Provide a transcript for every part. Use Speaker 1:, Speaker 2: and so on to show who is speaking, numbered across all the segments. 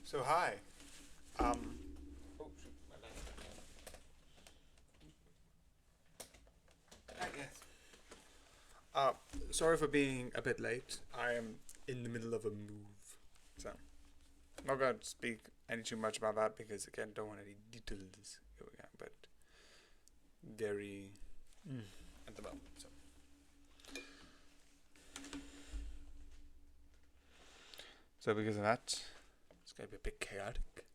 Speaker 1: So hi. Oh shoot, my yes. Uh, Sorry for being a bit late. I am in the middle of a move, so I'm not going to speak any too much about that because again, don't want any details going on, but very at the moment. So because of that, it's going to be a bit chaotic,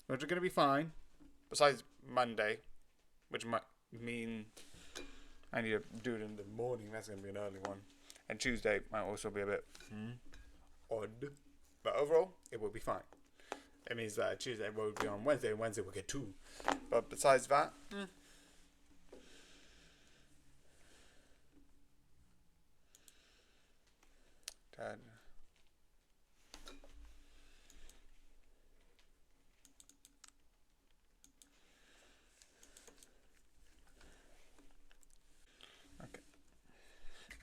Speaker 1: which is going to be fine. Besides Monday, which might mean I need to do it in the morning. That's going to be an early one. And Tuesday might also be a bit odd. But overall, it will be fine. It means that Tuesday will be on Wednesday, and Wednesday we'll get two. But besides that, Dad. Okay.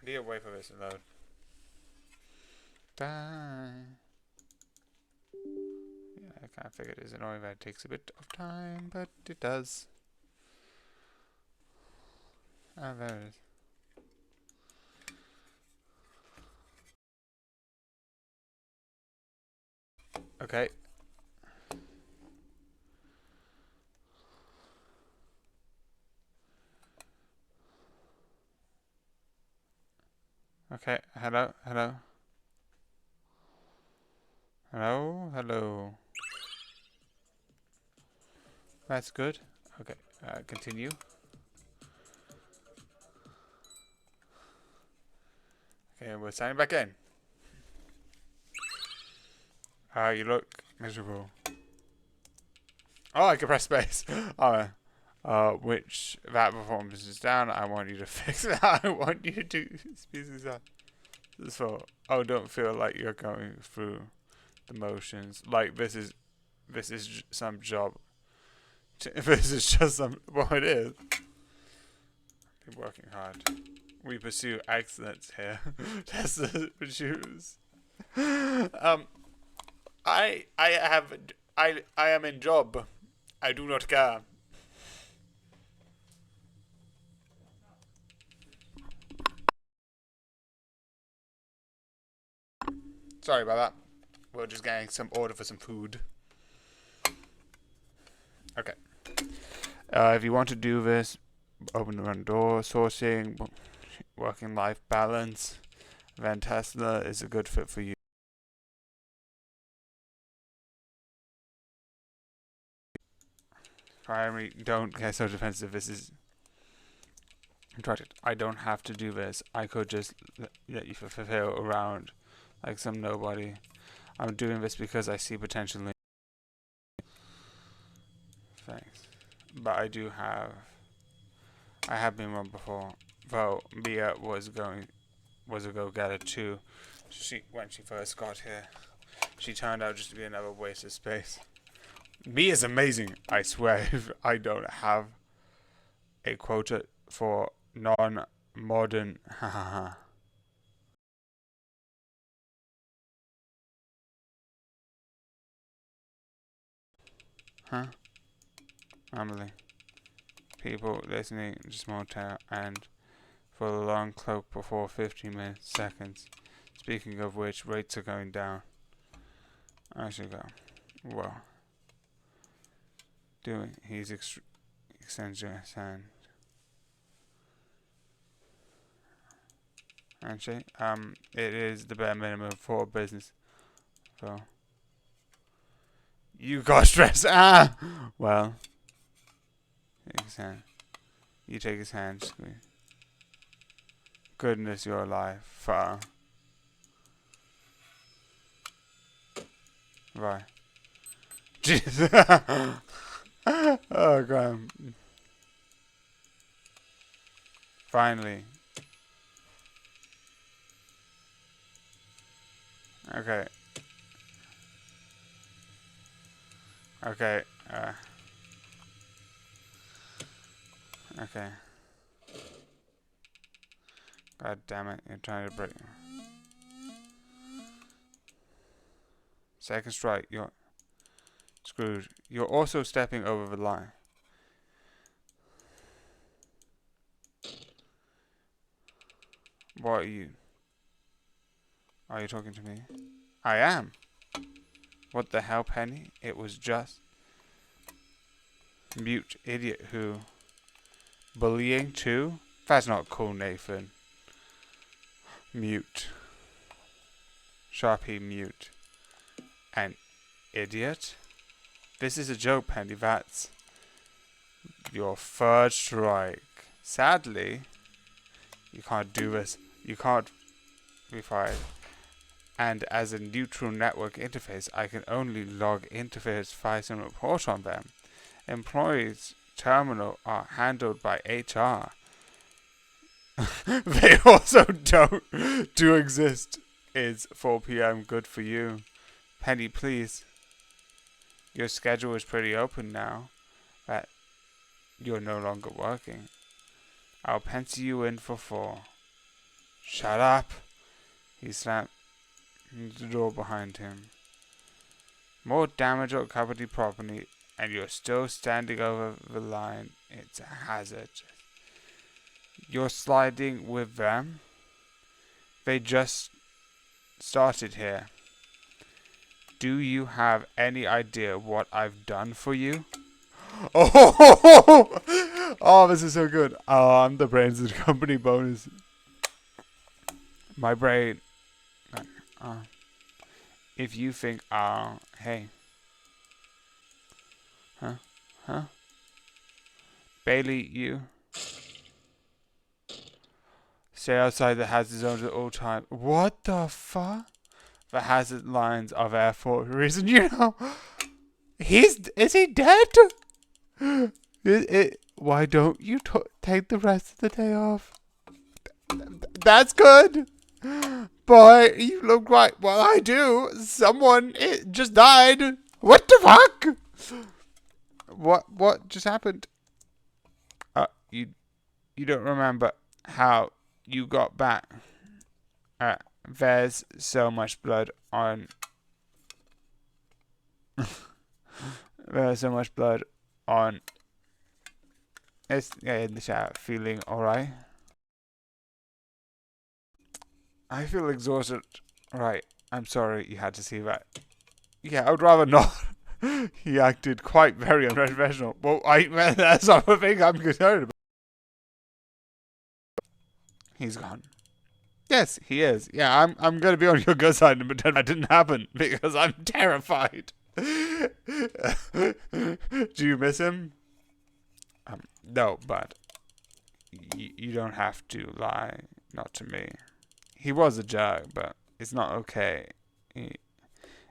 Speaker 1: I need to wait for this to load. Die. Yeah, I kind of figured it's annoying that it takes a bit of time, but it does. Ah, there it is. Okay. Okay. Hello. Hello. Hello. Hello. That's good. Okay. Continue. Okay, we're signing back in. You look miserable. Oh, I can press space. Alright. Which that performance is down. I want you to fix that. I want you to speak this up. So, don't feel like you're going through the motions. Like this is some job. This is just some. Well, it is. Been working hard. We pursue excellence here. That's the pursues. I am in job. I do not care. Sorry about that. We're just getting some order for some food. Okay. If you want to do this, open the front door, sourcing, working life balance, then Tesla is a good fit for you. Primary, don't get so defensive. This is contracted. I don't have to do this. I could just let you fulfill around like some nobody. I'm doing this because I see potential in. Thanks. But I have been wrong before. Though Mia was a go-getter too. When she first got here, she turned out just to be another waste of space. Mia's amazing, I swear. If I don't have a quota for non-modern. Huh? Emily. People listening to small town and for the long cloak before 15 minutes seconds. Speaking of which, rates are going down. I should go. Well, doing. He's extends his hand. Handshake. It is the bare minimum for business. So you got stress. Ah. Well, take his hand. You take his hand. Squeeze. Goodness, you're alive. Far. Right. Jesus. Oh god. Finally. Okay. Okay. Okay. God damn it! You're trying to break. Second strike, you're screwed. You're also stepping over the line. What are you? Are you talking to me? I am. What the hell, Penny? It was just mute idiot who bullying too? That's not cool, Nathan. Mute. Sharpie mute. An idiot? This is a joke, Penny. That's your third strike. Sadly, you can't do this. You can't be fired. And as a neutral network interface, I can only log interface files and report on them. Employees terminal are handled by HR. They also don't do exist. Is 4 p.m. good for you? Penny, please. Your schedule is pretty open now that you're no longer working. I'll pencil you in for 4. Shut up. He slammed the door behind him. More damage or company property, and you're still standing over the line. It's a hazard. You're sliding with them? They just started here. Do you have any idea what I've done for you? Oh, this is so good. Oh, I'm the brains of the company bonus. My brain. If you think, hey. Huh? Bailey, you. Stay outside the hazard zones at all times. What the fuck? The hazard lines are there for a reason, you know. Is he dead? Why don't you take the rest of the day off? That's good. Boy, you look right. Well, I do. Someone just died. What the fuck? What just happened? You don't remember how you got back? There's so much blood on. There's so much blood on. It's in the shower. Feeling alright? I feel exhausted. Right. I'm sorry you had to see that. Yeah, I would rather not. He acted quite very unprofessional. Well, that's not the thing I'm concerned about. He's gone. Yes, he is. Yeah, I'm gonna be on your good side and pretend that didn't happen because I'm terrified. Do you miss him? No, but you don't have to lie. Not to me. He was a jerk, but it's not okay.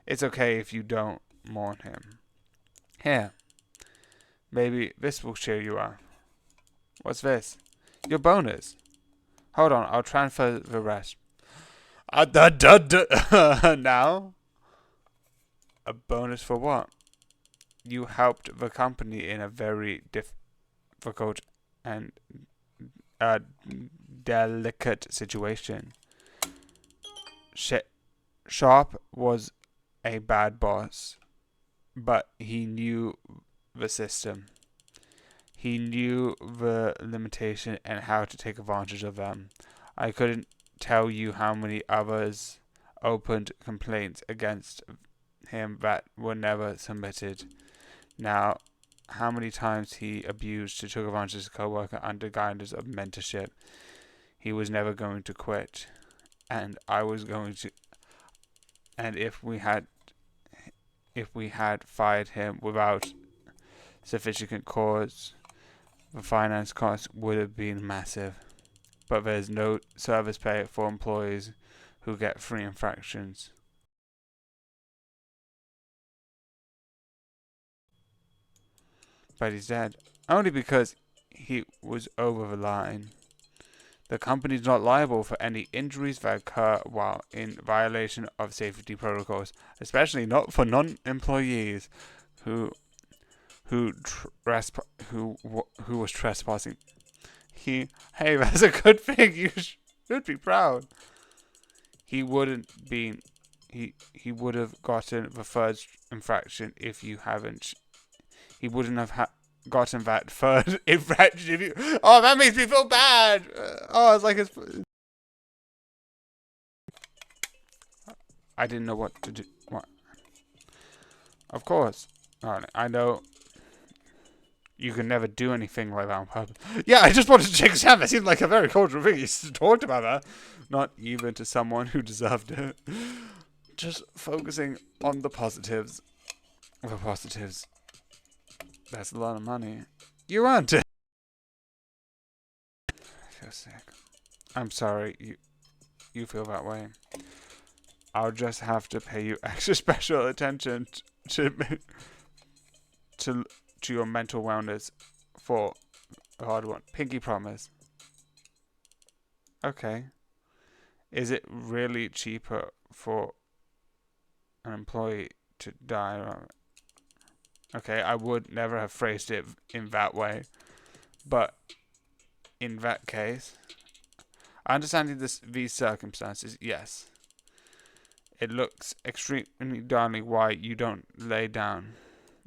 Speaker 1: It's okay if you don't mourn him. Here. Maybe this will cheer you up. What's this? Your bonus. Hold on, I'll transfer the rest. Now? A bonus for what? You helped the company in a very difficult and delicate situation. Sharp was a bad boss, but he knew the system. He knew the limitation and how to take advantage of them. I couldn't tell you how many others opened complaints against him that were never submitted. Now, how many times he abused to took advantage of his co-worker under guidance of mentorship. He was never going to quit, and I was going to. And if we had fired him without sufficient cause, the finance cost would have been massive. But there's no service pay for employees who get free infractions. But he's dead. Only because he was over the line. The company is not liable for any injuries that occur while in violation of safety protocols, especially not for non-employees who was trespassing. Hey, that's a good thing. You should be proud. He wouldn't he would have gotten the third infraction if you haven't. He wouldn't have gotten that third infraction if you. Oh, that makes me feel bad. Oh, it's like it's. I didn't know what to do. What? Of course. Alright, I know. You can never do anything like that on purpose. Yeah, I just wanted to check Sam. That seemed like a very cultural thing. He talked about that. Not even to someone who deserved it. Just focusing on the positives. The positives. That's a lot of money. You earned it. I feel sick. I'm sorry you feel that way. I'll just have to pay you extra special attention to your mental wellness for a hard one. Pinky promise. Okay. Is it really cheaper for an employee to die? Okay, I would never have phrased it in that way. But in that case, understanding these circumstances, yes. It looks extremely darling why you don't lay down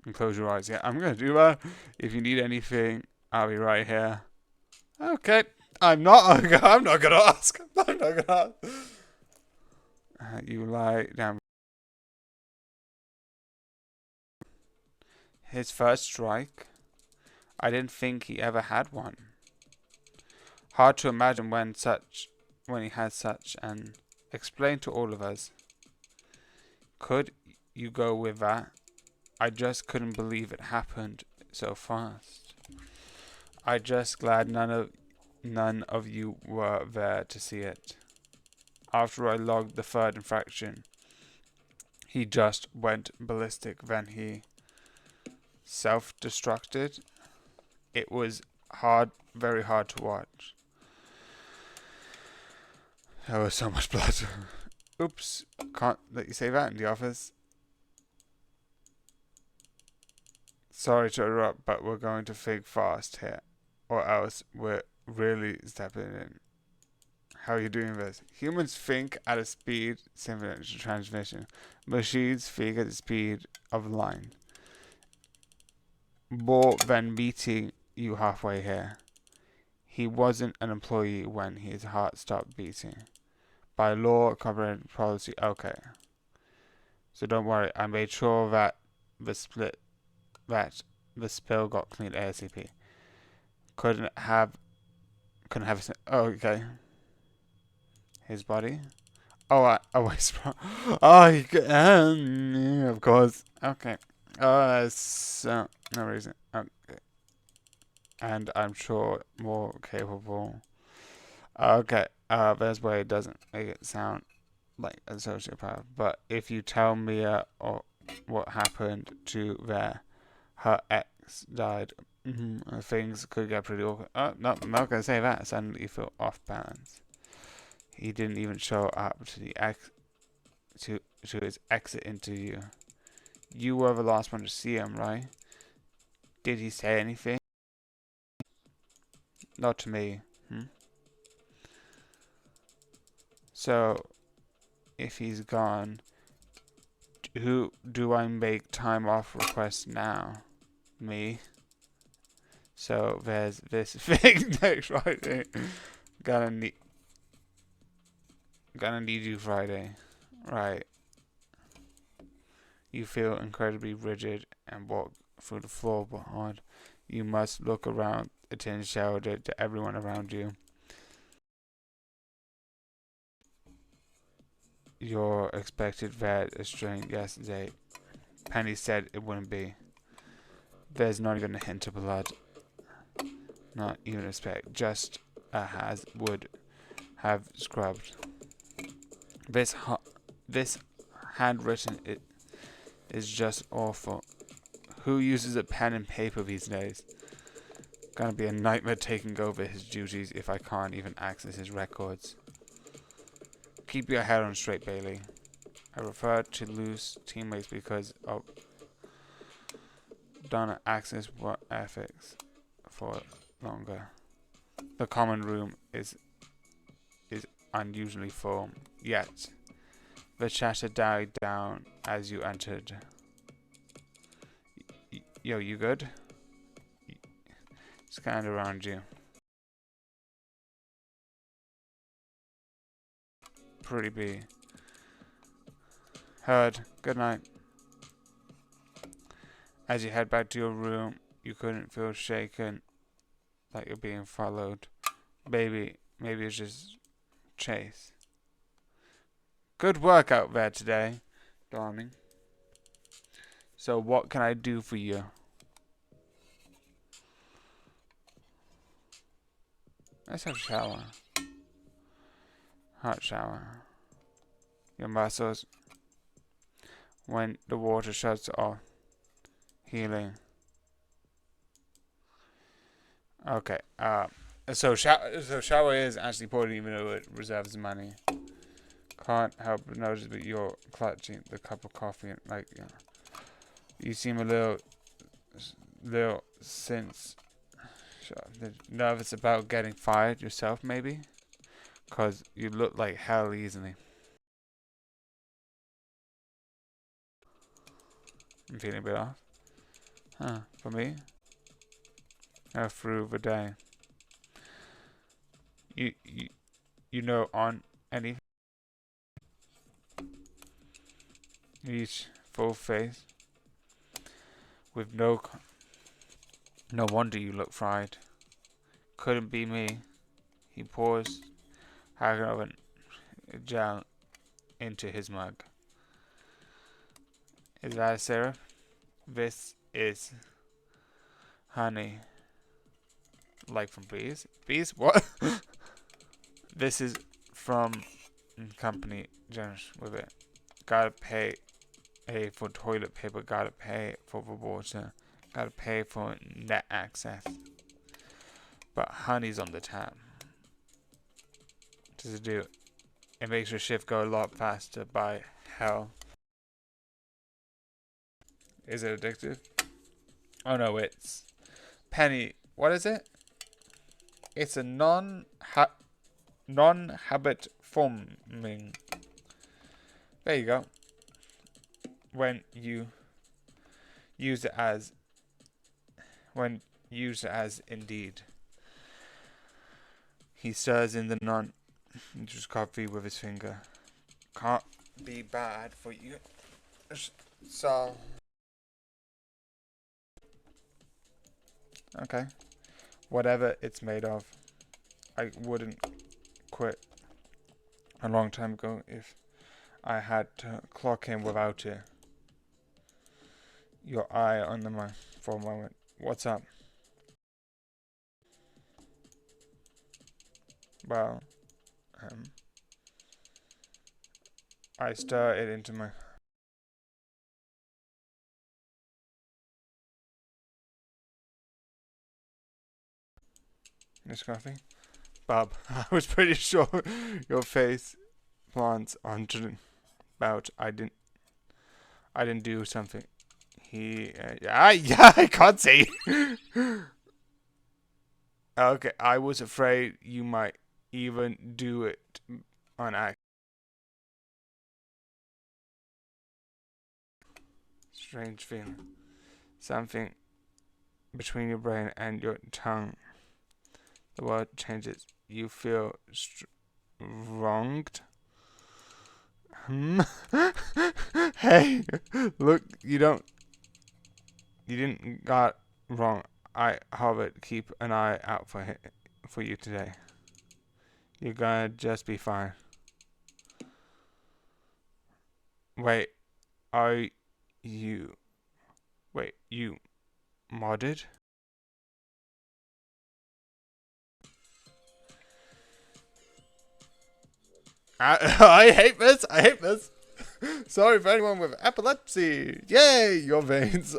Speaker 1: and close your eyes. Yeah, I'm going to do that. If you need anything, I'll be right here. Okay. I'm not going to ask. I'm not going to ask. You lie down. His first strike? I didn't think he ever had one. Hard to imagine when he had such an. Explain to all of us. Could you go with that? I just couldn't believe it happened so fast. I just glad none of you were there to see it. After I logged the third infraction, he just went ballistic. Then he self-destructed. It was very hard to watch. There was so much blood. Oops, can't let you say that in the office. Sorry to interrupt, but we're going to think fast here, or else we're really stepping in. How are you doing this? Humans think at a speed similar to transmission. Machines think at the speed of line. More than meeting you halfway here. He wasn't an employee when his heart stopped beating. By law, covering policy. Okay. So don't worry. I made sure that the spill got cleaned ASAP. Couldn't have. Oh, okay. His body. Oh, of course. Okay. So no reason. Okay. And I'm sure more capable. Okay. There's where it doesn't make it sound like a sociopath. But if you tell Mia or what happened to her ex died, things could get pretty awkward. Oh, no, I'm not gonna say that. Suddenly you feel off balance. He didn't even show up to his exit interview. You were the last one to see him, right? Did he say anything? Not to me. So, if he's gone, who do I make time off requests now? Me. So there's this thing next Friday. Gonna need you Friday. Right. You feel incredibly rigid and walk through the floor behind. You must look around, attend shoulder to everyone around you. Your expected vet a strain yesterday. Penny said it wouldn't be. There's not even a hint of blood. Not even a speck. Just a has would have scrubbed. This handwritten is just awful. Who uses a pen and paper these days? Gonna be a nightmare taking over his duties if I can't even access his records. Keep your head on straight, Bailey. I refer to loose teammates because of don't access what ethics for longer. The common room is unusually full, yet The chatter died down as you entered. Yo, you good? Scanned around you. Pretty bee. Heard. Good night. As you head back to your room, you couldn't feel shaken like you're being followed. Maybe it's just Chase. Good work out there today, darling. So what can I do for you? Let's have a shower. Hot shower. Your muscles. When the water shuts off. Healing. Okay. So shower is actually important even though it reserves money. Can't help but notice that you're clutching the cup of coffee and like you seem a little nervous about getting fired yourself maybe, cause you look like hell easily. I'm feeling a bit off. Huh? For me? Through the day. You know on anything? Each full face with no wonder you look fried. Couldn't be me. He pours Haganovan gel into his mug. Is that a syrup? This is honey. Like from bees? Bees? What? This is from company generous with it. Gotta pay for toilet paper, gotta pay for the water, gotta pay for net access. But honey's on the tap. What does it do? It makes your shift go a lot faster by hell. Is it addictive? Oh no, it's penny. What is it? It's a non-habit forming. There you go. When use it as indeed. He stirs in the non-juice coffee with his finger. Can't be bad for you. So okay. Whatever it's made of. I wouldn't quit a long time ago if I had to clock in without it. Your eye on the mic for a moment. What's up? Well, I stir it into my this coffee. Bob, I was pretty sure your face plants onto about. I didn't do something. I can't say. Okay, I was afraid you might even do it on accident. Strange feeling. Something between your brain and your tongue. The word changes. You feel wronged. Hey, look, you didn't got wrong. I Harvard keep an eye out for you today. You're gonna just be fine. Wait, are you? Wait, you modded? I hate this. I hate this. Sorry for anyone with epilepsy. Yay, your veins.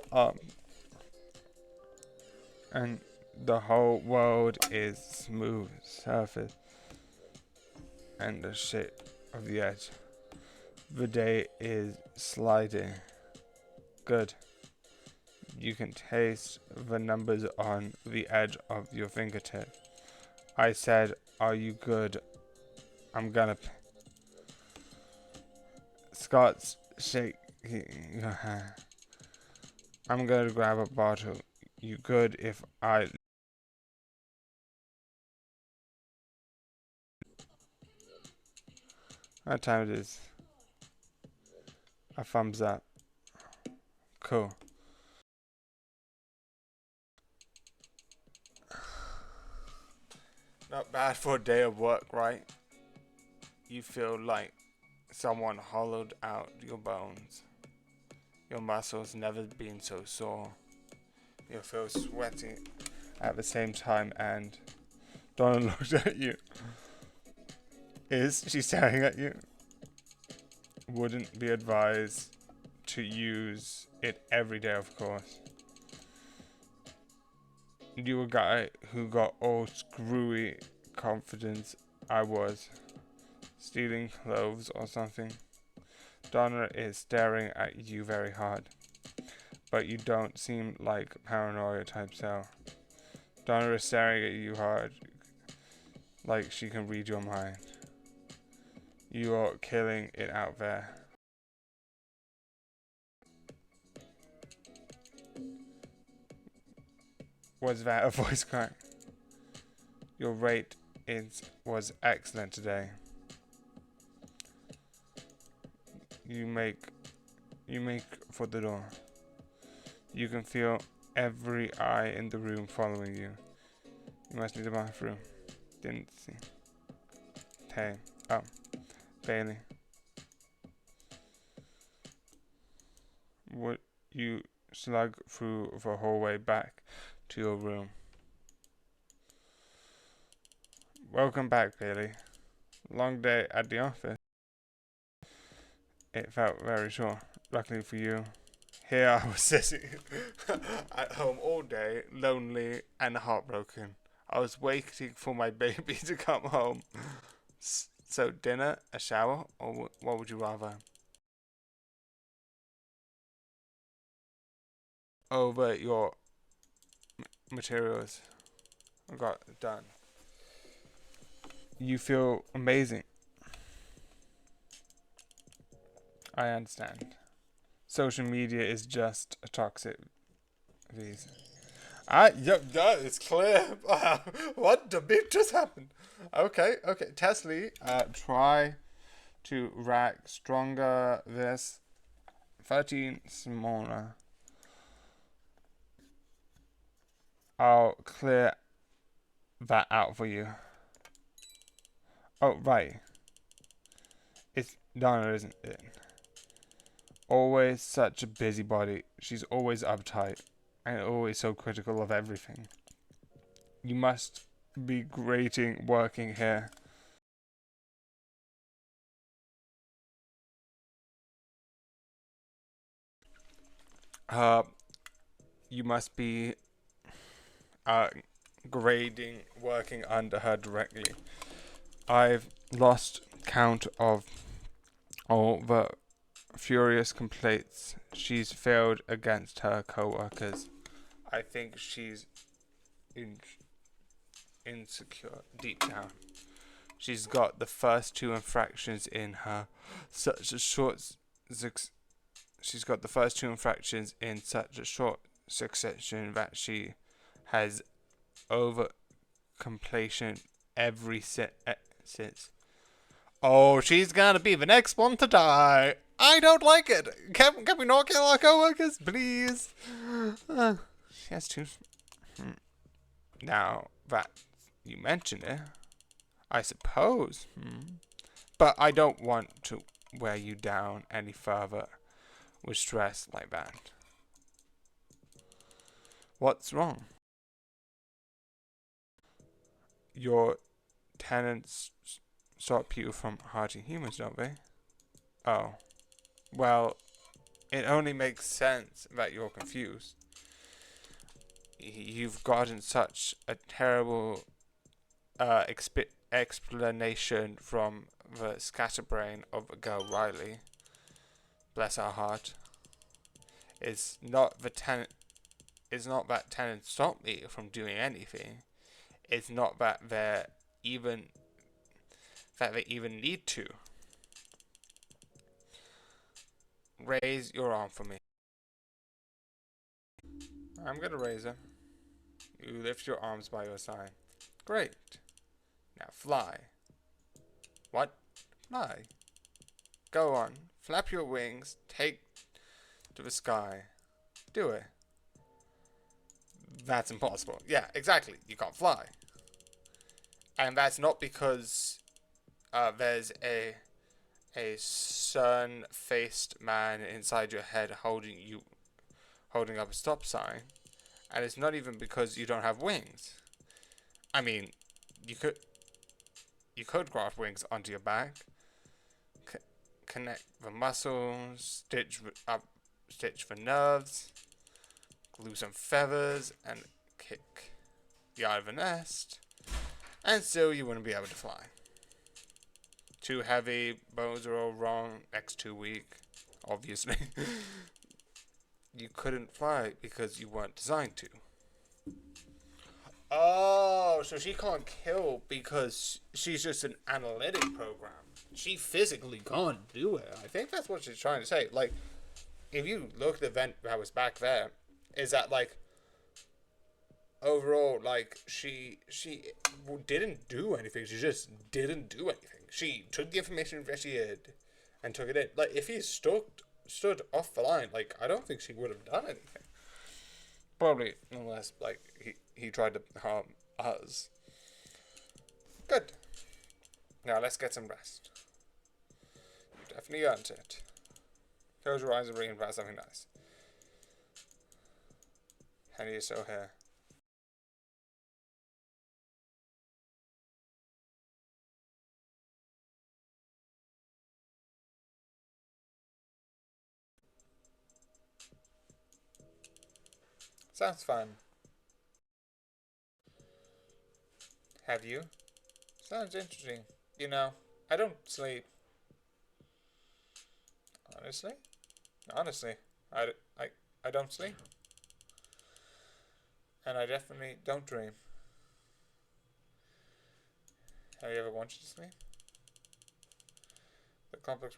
Speaker 1: And the whole world is smooth surface and the shit of the edge. The day is sliding. Good. You can taste the numbers on the edge of your fingertip. I said, are you good? I'm gonna Scott's shaking your hand. I'm going to grab a bottle. You good if I... What time it is? A thumbs up. Cool. Not bad for a day of work, right? You feel like someone hollowed out your bones. Your muscles never been so sore. You feel sweaty at the same time, and Donna looked at you. Is she staring at you? Wouldn't be advised to use it every day, of course. You a guy who got all screwy confidence. I was stealing clothes or something. Donna is staring at you very hard, but you don't seem like paranoia type so. Donna is staring at you hard, like she can read your mind. You are killing it out there. Was that a voice crack? Your rate was excellent today. You make for the door. You can feel every eye in the room following you. You must need the bathroom. Didn't see. Hey. Oh. Bailey. Would you slug through the hallway back to your room? Welcome back, Bailey. Long day at the office. It felt very short. Luckily for you, here I was sitting at home all day, lonely and heartbroken. I was waiting for my baby to come home. So dinner, a shower, or what would you rather? Over your materials. I got it done. You feel amazing. I understand. Social media is just a toxic visa. It's clear. What the bit just happened? Okay. Tesla, try to rack stronger this 13 smaller. I'll clear that out for you. Oh, right. It's Donna, isn't it? Always such a busybody. She's always uptight and always so critical of everything. You must be grating working here. You must be grading working under her directly. I've lost count of all the furious complaints she's failed against her co-workers. I think she's insecure deep down. She's got the first two infractions in such a short succession that she has over completion since. Oh, she's gonna be the next one to die. I don't like it. Can we not kill our co-workers, please? She has two. Now that you mention it, I suppose. But I don't want to wear you down any further with stress like that. What's wrong? Your tenants stop you from hurting humans, don't they? Oh. Well, it only makes sense that you're confused. You've gotten such a terrible explanation from the scatterbrain of a girl Riley. Bless her heart. It's not that tenants stop me from doing anything. It's not that they even need to. raise your arm for me. I'm gonna raise it. You lift your arms by your side. Great. Now fly. What? Fly. Go on. Flap your wings. Take to the sky. Do it. That's impossible. Yeah, exactly. You can't fly. And that's not because there's a sun-faced man inside your head holding up a stop sign. And it's not even because you don't have wings. I mean, you could graft wings onto your back, connect the muscles, stitch the nerves, glue some feathers, and kick you out of the nest, and still you wouldn't be able to fly. Too heavy, bones are all wrong, next too weak, obviously. You couldn't fly because you weren't designed to. Oh, so she can't kill because she's just an analytic program. She physically can't do it. I think that's what she's trying to say. Like, if you look at the event that was back there, is that, like, overall, like, she didn't do anything. She just didn't do anything. She took the information that she had and took it in. Like, if he stood off the line, like, I don't think she would have done anything. Probably, unless, like, he tried to harm us. Good. Now, let's get some rest. You definitely earned it. Close your eyes and bring about something nice. Henny is still here. Sounds fun. Have you? Sounds interesting. You know, I don't sleep. Honestly, I don't sleep. And I definitely don't dream. Have you ever wanted to sleep? The complex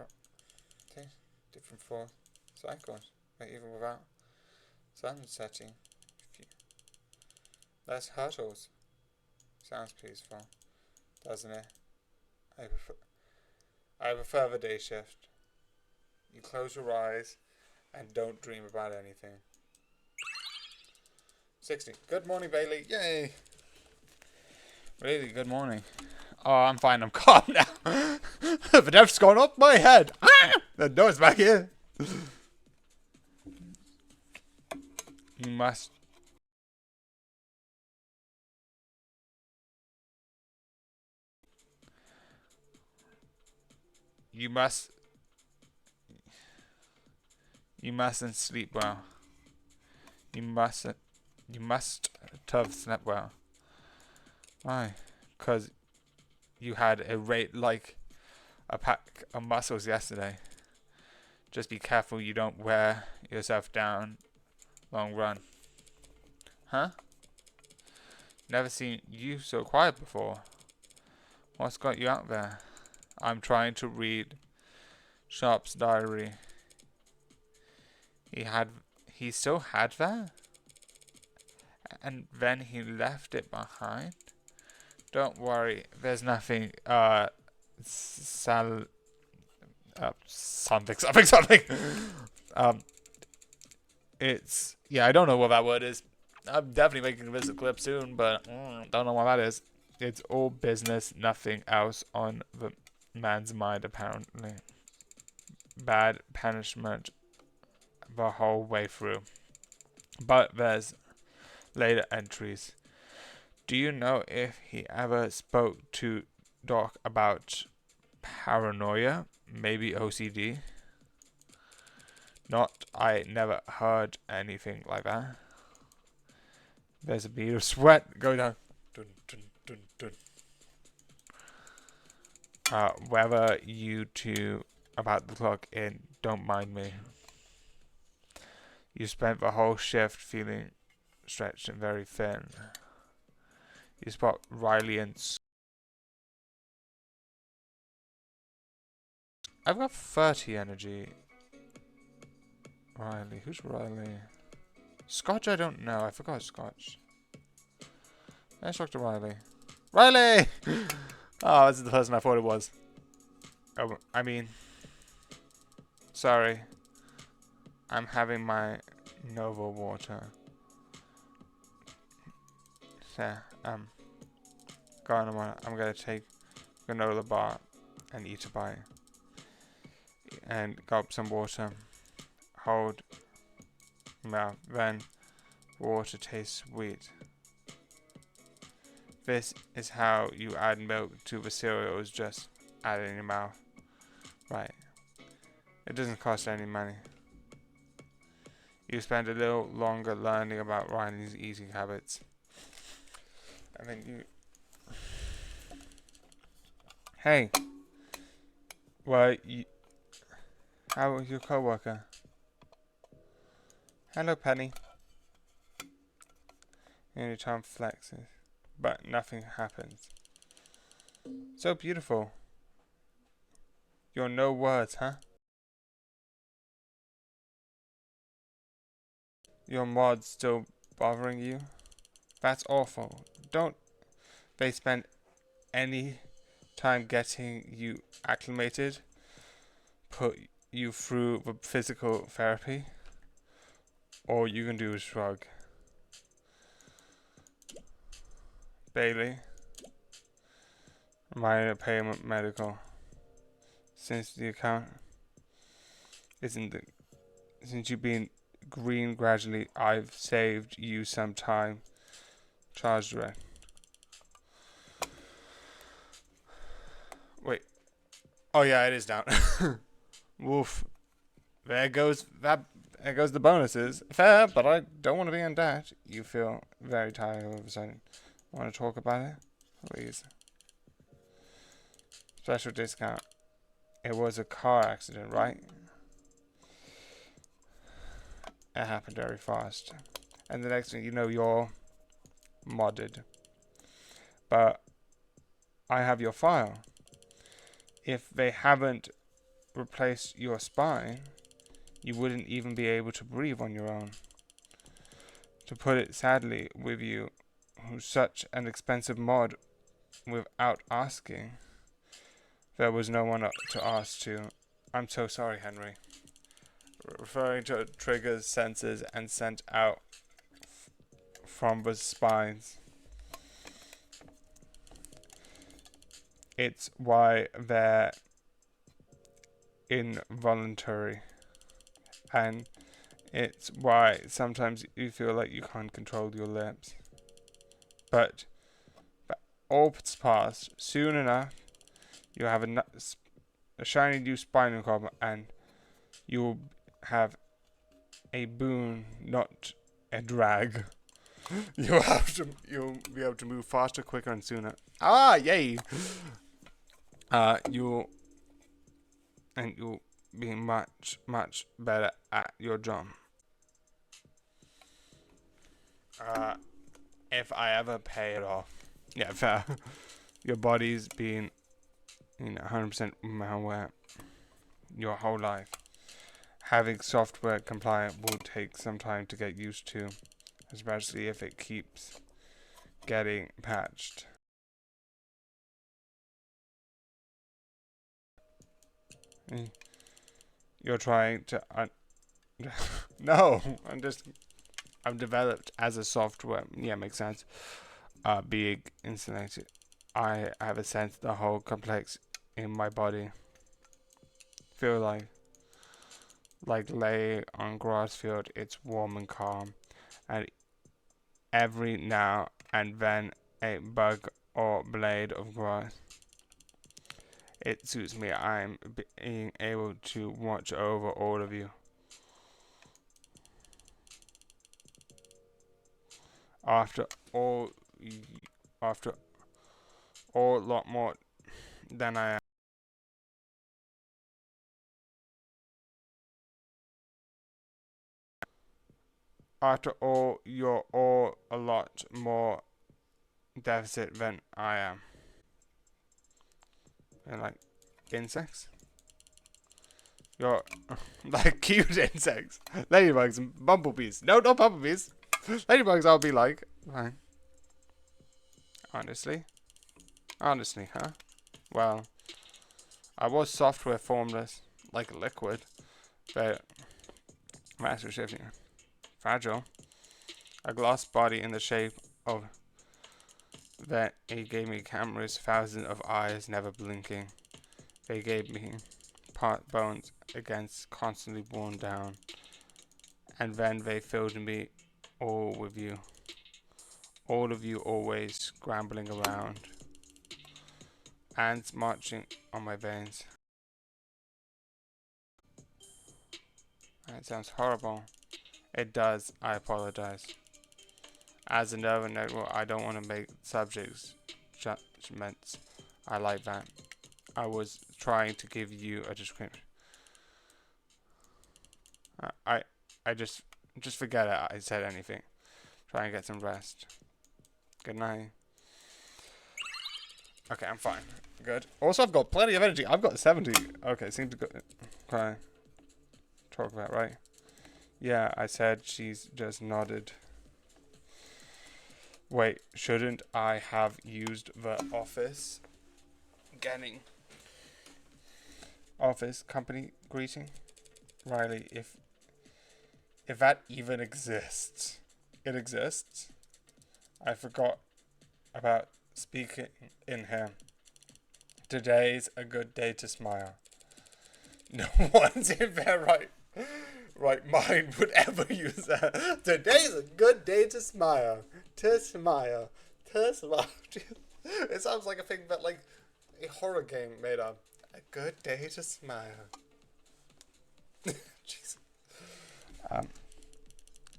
Speaker 1: different for cycles, but even without sun setting, less hurdles. Sounds peaceful, doesn't it? I prefer the day shift. You close your eyes and don't dream about anything. 60. Good morning, Bailey. Yay! Really, good morning. Oh, I'm fine. I'm calm now. The death's gone up my head. The door's back here. You must. You mustn't sleep well. You must have slept well. Why? 'Cause you had a rate like a pack of muscles yesterday. Just be careful you don't wear yourself down long run. Huh? Never seen you so quiet before. What's got you out there? I'm trying to read Sharp's diary. He still had that? And then he left it behind? Don't worry, there's nothing, something. Yeah, I don't know what that word is. I'm definitely making this a clip soon, but don't know what that is. It's all business, nothing else on the man's mind, apparently. Bad punishment the whole way through. But there's later entries. Do you know if he ever spoke to Doc about paranoia? Maybe OCD? Not, I never heard anything like that. There's a bead of sweat going down. Dun, dun, dun, dun. Whether you two about the clock in, don't mind me. You spent the whole shift feeling stretched and very thin. You spot Riley and I've got 30 energy. Riley. Who's Riley? Scotch, I don't know. I forgot Scotch. Let's talk to Riley. Riley! Oh, this is the person I thought it was. Oh, I mean... Sorry. I'm having my Nova water. So, go on a moment. I'm gonna take granola bar and eat a bite. And gulp some water. Hold mouth. Then water tastes sweet. This is how you add milk to the cereal. It's just add it in your mouth. Right. It doesn't cost any money. You spend a little longer learning about Riley's eating habits. And then you... Hey. Well, how was your coworker? Hello, Penny. And Tom flexes. But nothing happens. So beautiful. You're no words, huh? Your mod's still bothering you? That's awful. Don't they spend any time getting you acclimated? Put you through the physical therapy? All you can do is shrug. Bailey. Minor payment medical. Since the account since you've been green gradually, I've saved you some time. Charged rent. Wait. Oh yeah, it is down. Woof. There goes the bonuses. Fair, but I don't want to be in debt. You feel very tired all of a sudden. Want to talk about it? Please. Special discount. It was a car accident, right? It happened very fast. And the next thing you know, you're modded. But I have your file. If they haven't replaced your spine, you wouldn't even be able to breathe on your own. To put it sadly, with you, who's such an expensive mod, without asking, there was no one to ask to. I'm so sorry, Henry. Referring to triggers, sensors, and sent out from the spines. It's why they're involuntary. And it's why sometimes you feel like you can't control your lips. But all it's past. Soon enough, you'll have a shiny new spinal column, and you'll have a boon, not a drag. You'll be able to move faster, quicker, and sooner. Ah, yay! You'll be much, much better at your job. If I ever pay it off. Yeah, fair. Your body's been, 100% malware your whole life. Having software compliant will take some time to get used to, especially if it keeps getting patched. You're trying to no, I'm developed as a software. Yeah, makes sense. Being insulated, I have a sense the whole complex in my body. Feel like laying on grass field. It's warm and calm, and every now and then a bug or blade of grass. It suits me. I'm being able to watch over all of you. After all, a lot more than I am. After all, you're all a lot more deficit than I am. And like insects? You're like cute insects. Ladybugs and bumblebees. No, not bumblebees. Ladybugs I'll be like. Fine. Honestly? Honestly, huh? Well, I was software formless, like a liquid, but master shifting. Fragile. A glass body in the shape of that. He gave me cameras, thousands of eyes never blinking. They gave me part bones against constantly worn down. And then they filled me all with you. All of you always scrambling around. Ants marching on my veins. That sounds horrible. It does. I apologize. As a nerve network, I don't want to make subjects judgments. I like that. I was trying to give you a description. I just forget it. I said anything. Try and get some rest. Good night. Okay, I'm fine. Good. Also, I've got plenty of energy. I've got 70. Okay, seems to go. Okay. Talk about right. Yeah, I said. She's just nodded. Wait, shouldn't I have used the office? Getting office company greeting, Riley. If that even exists, it exists. I forgot about speaking in here. Today's a good day to smile. No one's in their right mind would ever use that. Today's a good day to smile. To smile. To smile. It sounds like a thing that like a horror game made up. A good day to smile. Jeez.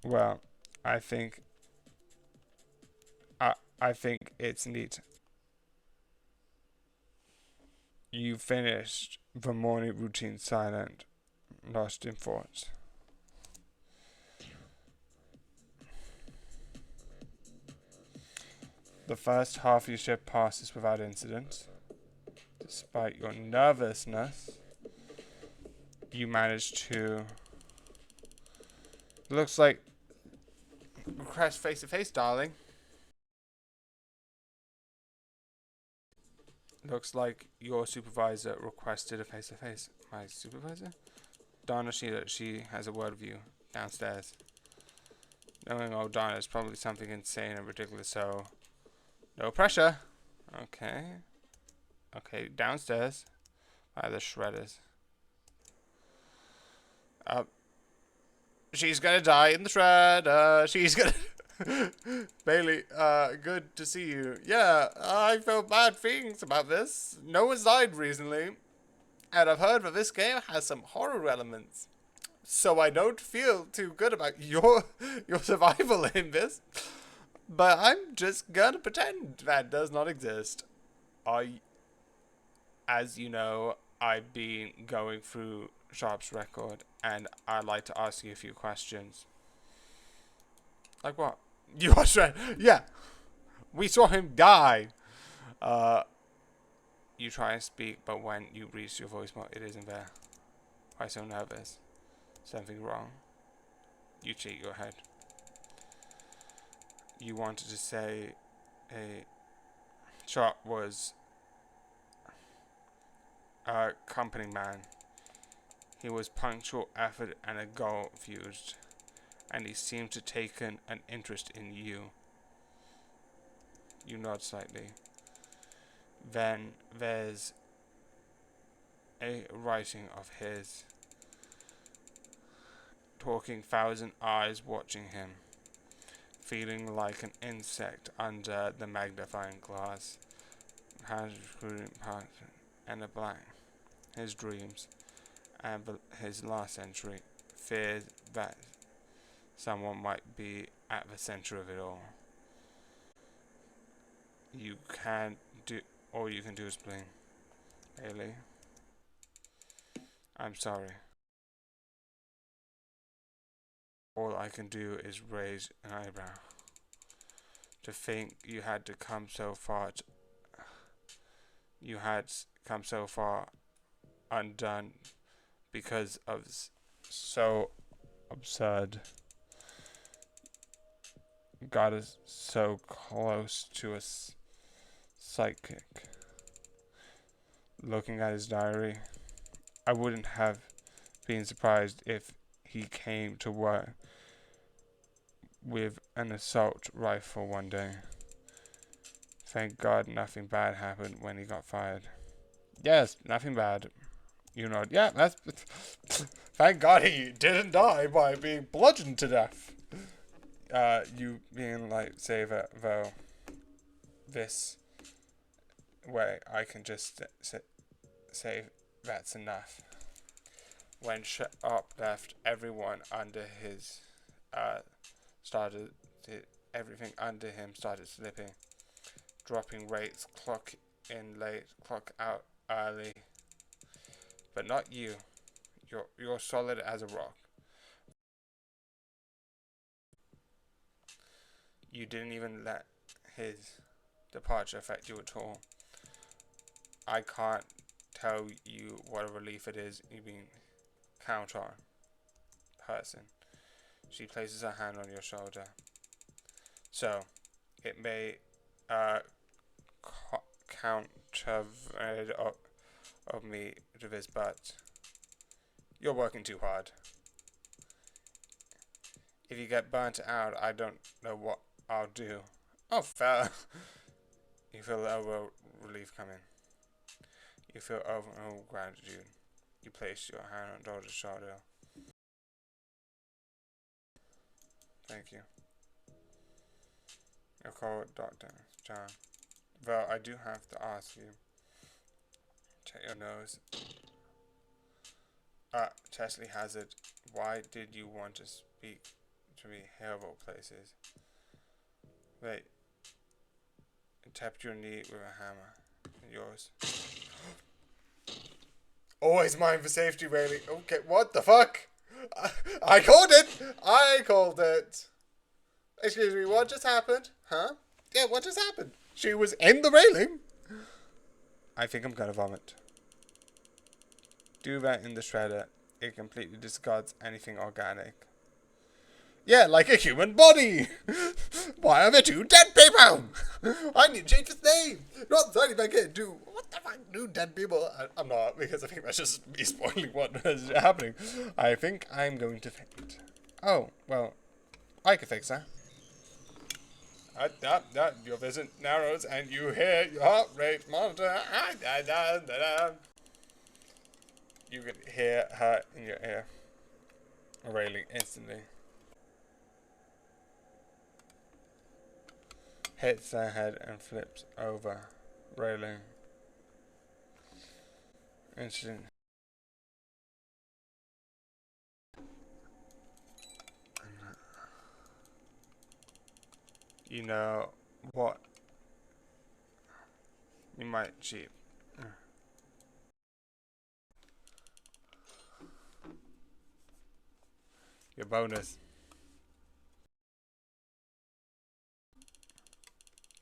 Speaker 1: Well, I think it's neat. You finished the morning routine silent, lost in thoughts. The first half of your shift passes without incident. Despite your nervousness, you managed to... Looks like... Request face-to-face, darling. Looks like your supervisor requested a face-to-face. My supervisor? Donna, she has a word with you downstairs. Knowing old Donna is probably something insane and ridiculous, so... No pressure. Okay. Okay, downstairs. By the shredders. She's gonna die in the shredder. She's gonna... Bailey, good to see you. Yeah, I felt bad things about this. No one's died recently. And I've heard that this game has some horror elements. So I don't feel too good about your survival in this. But I'm just gonna pretend that does not exist. As you know, I've been going through Sharp's record, and I'd like to ask you a few questions. Like what? You are right. Yeah. We saw him die. You try and speak, but when you reach your voicemail, it isn't there. Why so nervous? Something wrong? You shake your head. You wanted to say a Sharp was a company man. He was punctual, effort, and a goal fused, and he seemed to take an interest in you. You nod slightly. Then there's a writing of his, talking, thousand eyes watching him, feeling like an insect under the magnifying glass, and a black, his dreams, and his last entry, feared that someone might be at the center of it all. You can do, all you can do is blink. Bailey, I'm sorry. All I can do is raise an eyebrow. To think you had to come so far. You had come so far undone because of so absurd. God is so close to a psychic. Looking at his diary, I wouldn't have been surprised if he came to work with an assault rifle one day. Thank God nothing bad happened when he got fired. Yes, nothing bad. You know, yeah, that's... Thank God he didn't die by being bludgeoned to death. You being lightsaber, though, this way I can just say that's enough. When Sharp left, everyone under his started everything under him started slipping, dropping rates, clock in late, clock out early. But not you. You're solid as a rock. You didn't even let his departure affect you at all. I can't tell you what a relief it is you being count on person. She places her hand on your shoulder. So, it may counter of me to this, but you're working too hard. If you get burnt out, I don't know what I'll do. Oh, fair. You feel over relief coming. You feel overwhelming gratitude. You place your hand on daughter's shoulder. Thank you. You're called Dr. John. Well, I do have to ask you. Check your nose. Chesley Hazard, why did you want to speak to me horrible places? Wait. Tapped your knee with a hammer. And yours. Always mind for safety, really. Okay, what the fuck? I called it! I called it! Excuse me, what just happened? Huh? Yeah, what just happened? She was in the railing. I think I'm gonna vomit. Do that in the shredder. It completely discards anything organic. Yeah, like a human body. Why are there two dead people? I need to change his name. Not that if I can do. What the fuck do dead people? I'm not, because I think that's just me spoiling what is happening. I think I'm going to faint. Oh, well, I can fix that. Your vision narrows and you hear your heart rate monitor. You can hear her in your ear, railing instantly. Hits her head and flips over, railing. Instant. You know what? You might cheat. Your bonus.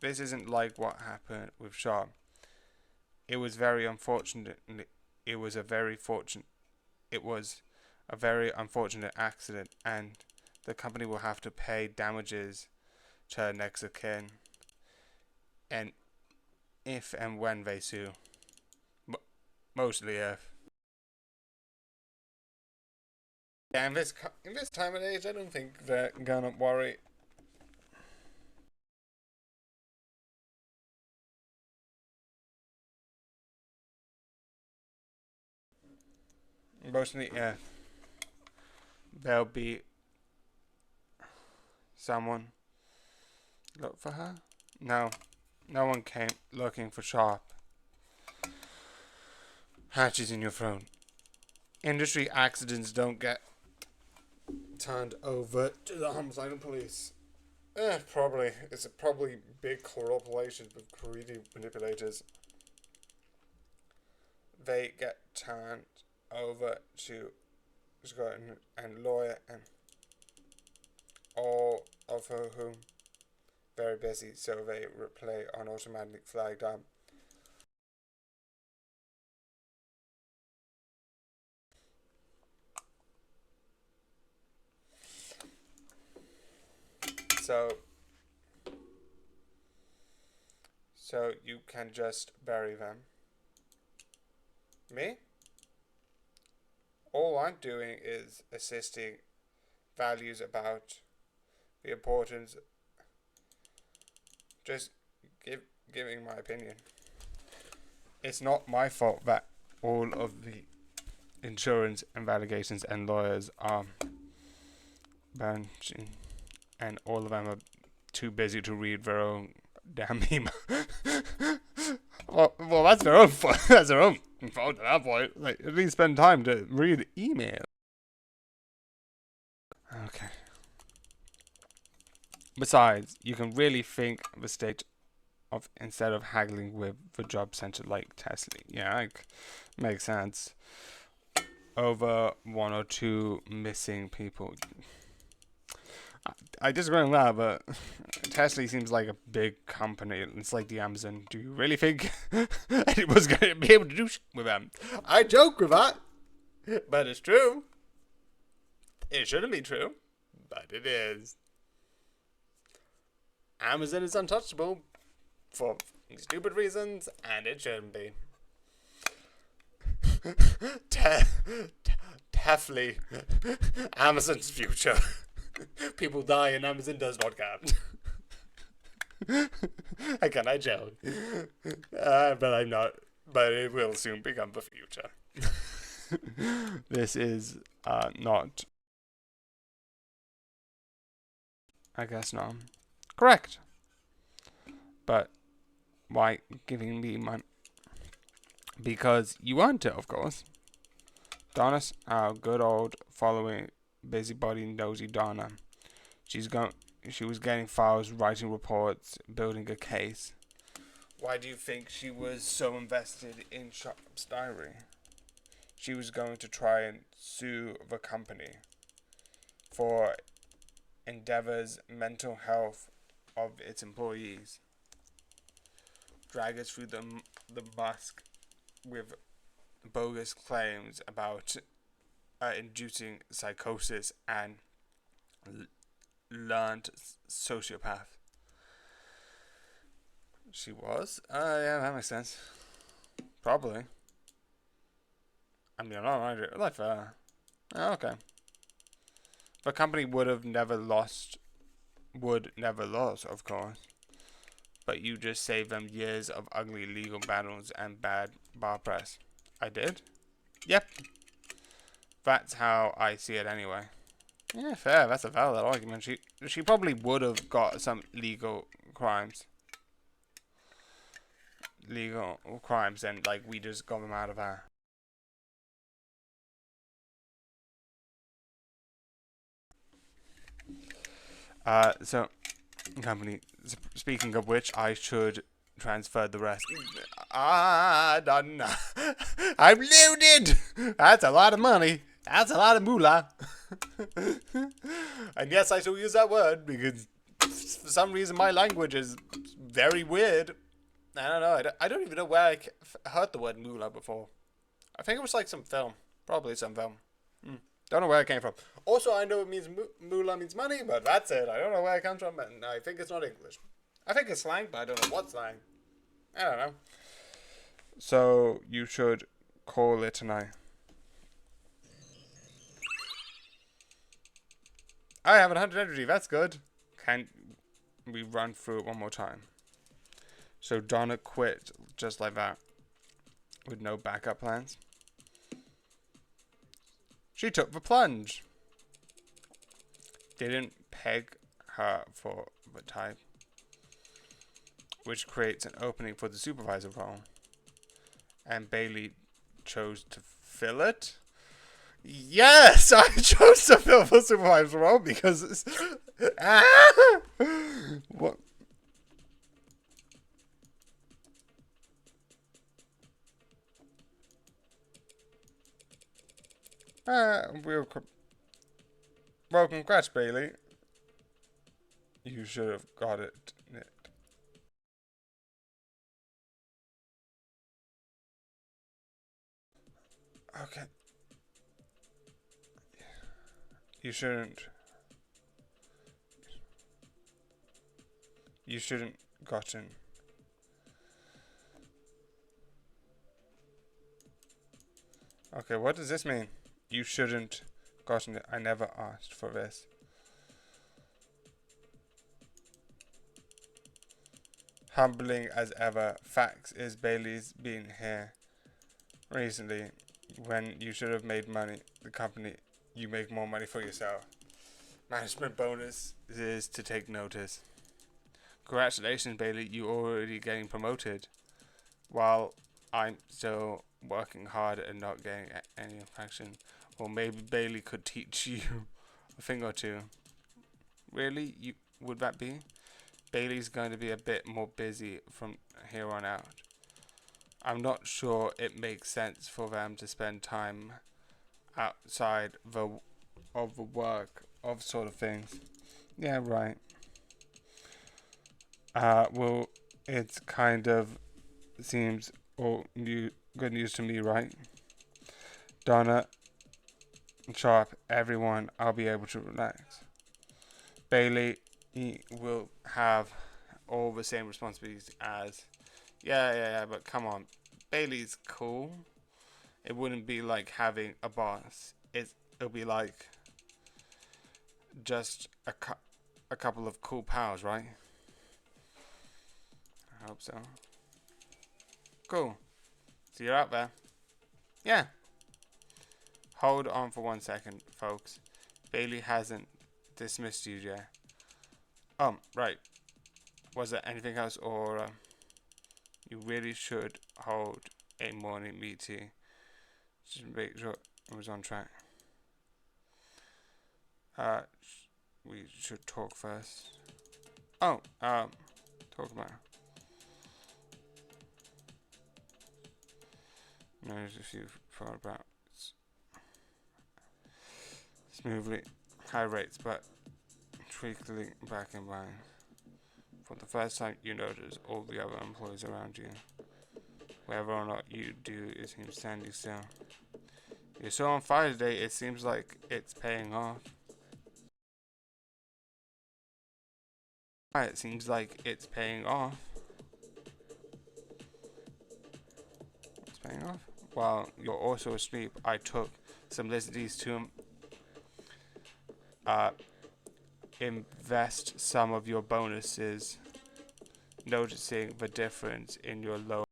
Speaker 1: This isn't like what happened with Sharp. It was very unfortunate. It was a very unfortunate accident, and the company will have to pay damages to her next of kin, and if and when they sue. Mostly if. Yeah, in this time and age, I don't think they're gonna worry. Mostly if there'll be someone look for her. No, no one came looking for Sharp. Hatches in your phone. Industry accidents don't get turned over to the homicide police. Probably. It's probably big corporations with greedy manipulators. They get turned over to Scott and lawyer, and all of whom very busy, so they replay on automatic flagged up. So you can just bury them. Me? All I'm doing is assisting values about the importance. Just giving my opinion. It's not my fault that all of the insurance investigations and lawyers are banshing, and all of them are too busy to read their own damn email. well, that's their own fault. That's their own fault at that point. Like, at least spend time to read email. Okay. Besides, you can really think of a state of instead of haggling with the job center like Tesla. Yeah, like, makes sense. Over 1 or 2 missing people. I disagree with that, but Tesla seems like a big company. It's like the Amazon. Do you really think it was going to be able to do shit with them? I joke with that, but it's true. It shouldn't be true, but it is. Amazon is untouchable for stupid reasons, and it shouldn't be. Definitely Amazon's future. People die and Amazon does not count. Again, I joke. But I'm not. But it will soon become the future. This is not. I guess not. Correct. But why giving me money? Because you want it, of course. Donna's our good old following busybody nosy Donna. She was getting files, writing reports, building a case. Why do you think she was so invested in Sharp's diary? She was going to try and sue the company for endeavors mental health of its employees. Drag us through the musk with bogus claims about inducing psychosis and learned sociopath. She was? Yeah, that makes sense. Probably. I mean, I don't know. Like, okay. The company would never lost, of course. But you just saved them years of ugly legal battles and bad bar press. I did? Yep. That's how I see it anyway. Yeah, fair. That's a valid argument. She probably would have got some legal crimes. And, like, we just got them out of our... So, company, speaking of which, I should transfer the rest. Done. I'm loaded! That's a lot of money. That's a lot of moolah. And yes, I shall use that word because for some reason my language is very weird. I don't know. I don't even know where I heard the word moolah before. I think it was like some film. Probably some film. Don't know where it came from. Also, I know it means moolah means money, but that's it. I don't know where it comes from, and I think it's not English. I think it's slang, but I don't know what slang. I don't know. So, you should call it tonight. I have 100 energy. That's good. Can we run through it one more time? So, Donna quit just like that. With no backup plans. She took the plunge. Didn't peg her for the type. Which creates an opening for the supervisor role. And Bailey chose to fill it. Yes, I chose to fill the supervisor role because it's... What? Well, congrats, Bailey. You should have got it. Okay. You shouldn't. You shouldn't gotten. Okay, what does this mean? You shouldn't gotten it. I never asked for this. Humbling as ever. Facts is Bailey's been here recently when you should have made money. The company, you make more money for yourself. Management bonus is to take notice. Congratulations, Bailey. You're already getting promoted. While I'm still working hard and not getting any infection. Or maybe Bailey could teach you a thing or two. Really? Would that be? Bailey's going to be a bit more busy from here on out. I'm not sure it makes sense for them to spend time outside of the work of sort of things. Yeah, right. Well, it kind of seems all good news to me, right? Donna, Sharp, everyone, I'll be able to relax. Bailey, he will have all the same responsibilities as. Yeah, but come on. Bailey's cool. It wouldn't be like having a boss. It'll be like just a couple of cool pals, right? I hope so. Cool. So you're out there. Yeah. Hold on for 1 second, folks. Bailey hasn't dismissed you yet. Right. Was there anything else, or you really should hold a morning meeting just to make sure it was on track. We should talk first. Talk about it. Notice if you've thought about smoothly high rates, but trickling back in line. For the first time, you notice all the other employees around you. Whether or not you do is him standing still. You're so on fire today, it seems like it's paying off. It seems like it's paying off. It's paying off? While you're also asleep, I took some liberties to invest some of your bonuses, noticing the difference in your low.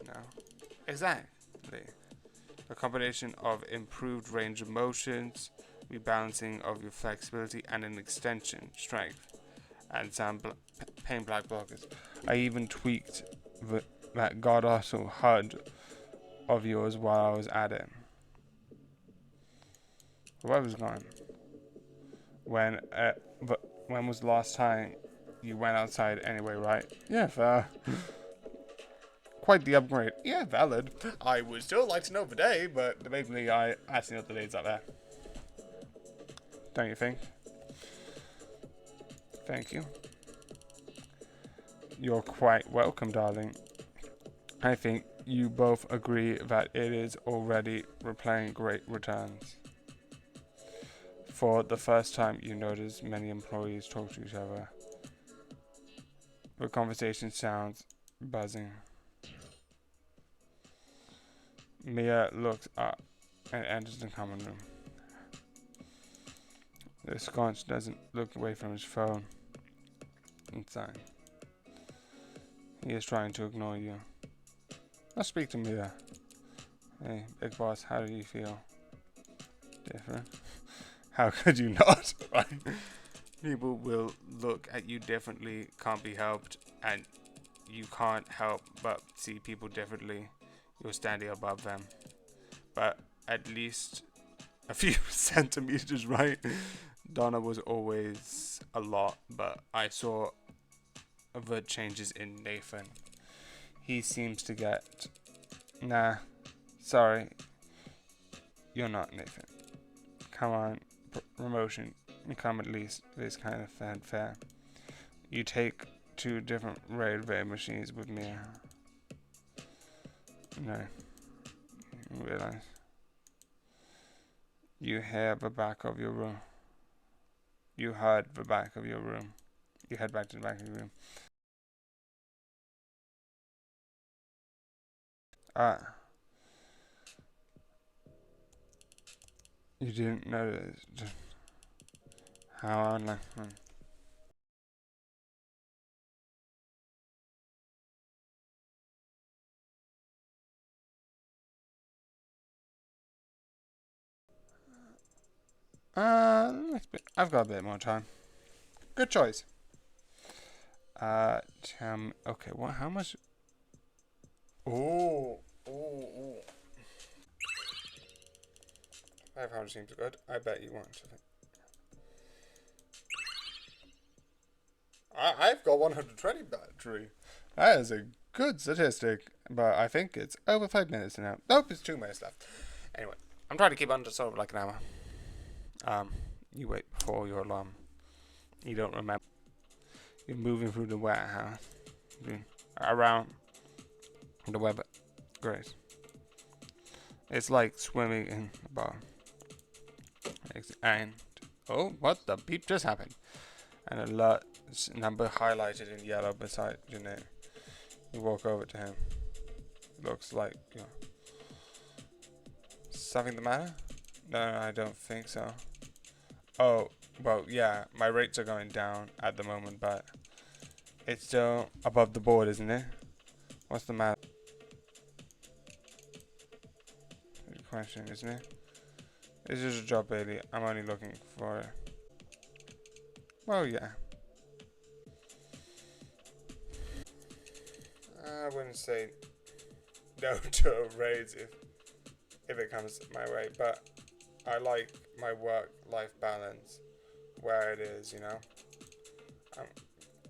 Speaker 1: No. Exactly. A combination of improved range of motions, rebalancing of your flexibility, and an extension, strength, and some pain black blockers. I even tweaked that god awful HUD of yours while I was at it. Where was gone? When was the last time you went outside anyway, right? Yeah, fair. Quite the upgrade. Yeah, valid. I would still like to know the day, but debatably I actually know the days out there. Don't you think? Thank you. You're quite welcome, darling. I think you both agree that it is already replaying great returns. For the first time, you notice many employees talk to each other. The conversation sounds buzzing. Mia looks up and enters the common room. The sconce doesn't look away from his phone. Inside. He is trying to ignore you. Let's speak to Mia. Hey, big boss, how do you feel? Different? How could you not? Right? People will look at you differently, can't be helped, and you can't help but see people differently. You're standing above them. But at least a few centimeters, right? Donna was always a lot, but I saw the changes in Nathan. He seems to get... Nah, sorry. You're not Nathan. Come on, promotion. Come at least. This kind of fanfare. You take 2 different raid machines with me. No. You realize. You hear the back of your room. You heard the back of your room. You head back to the back of your room. Uh, you didn't notice just how unlike. I've got a bit more time. Good choice. Tell me. Okay, what? How much? Oh, oh, oh. 500 seems good. I bet you want something. I've got 120 battery. That is a good statistic, but I think it's over 5 minutes now. Nope, it's 2 minutes left. Anyway, I'm trying to keep under sort of like an hour. You wait before your alarm. You don't remember. You're moving through the warehouse, around the web. Great. It's like swimming in a bar. And oh, what the beep just happened? And a lot number highlighted in yellow beside your name. You walk over to him. Looks like something the matter? No, I don't think so. Oh, well, yeah, my rates are going down at the moment, but it's still above the board, isn't it? What's the matter? Good question, isn't it? This is a job, Bailey. I'm only looking for. Well, yeah. I wouldn't say no to a raise if it comes my way, but I like my work-life balance where it is, you know.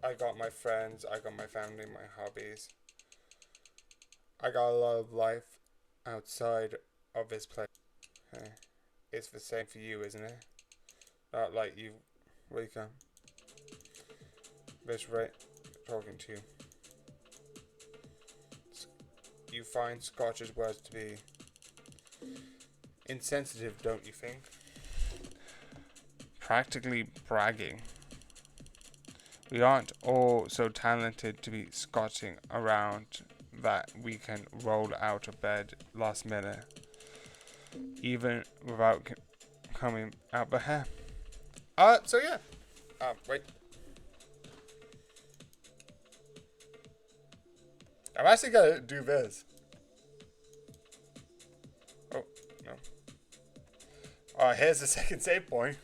Speaker 1: I got my friends, I got my family, my hobbies. I got a lot of life outside of this place. Okay. It's the same for you, isn't it? Not like you wake up. This right, talking to you. You find Scotch's words to be insensitive, don't you think? Practically bragging. We aren't all so talented to be scotching around that we can roll out of bed last minute, even without coming out the hair. So yeah. Wait. I'm actually gonna do this. Oh, no. Here's the second save point.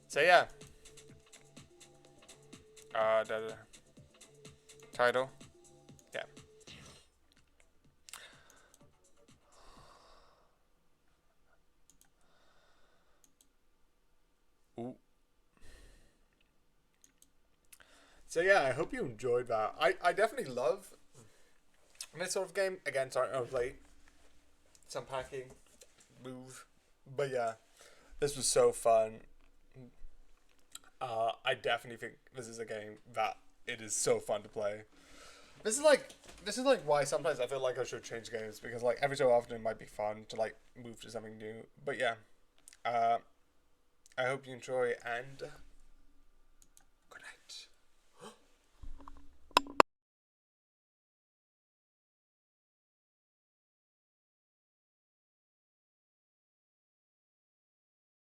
Speaker 1: So yeah. The title. Yeah. Ooh. So yeah, I hope you enjoyed that. I definitely love this sort of game. Again, sorry, I was late. Some packing, move. But yeah, this was so fun. I definitely think this is a game that it is so fun to play. This is like why sometimes I feel like I should change games because like every so often it might be fun to like move to something new. But yeah, I hope you enjoy and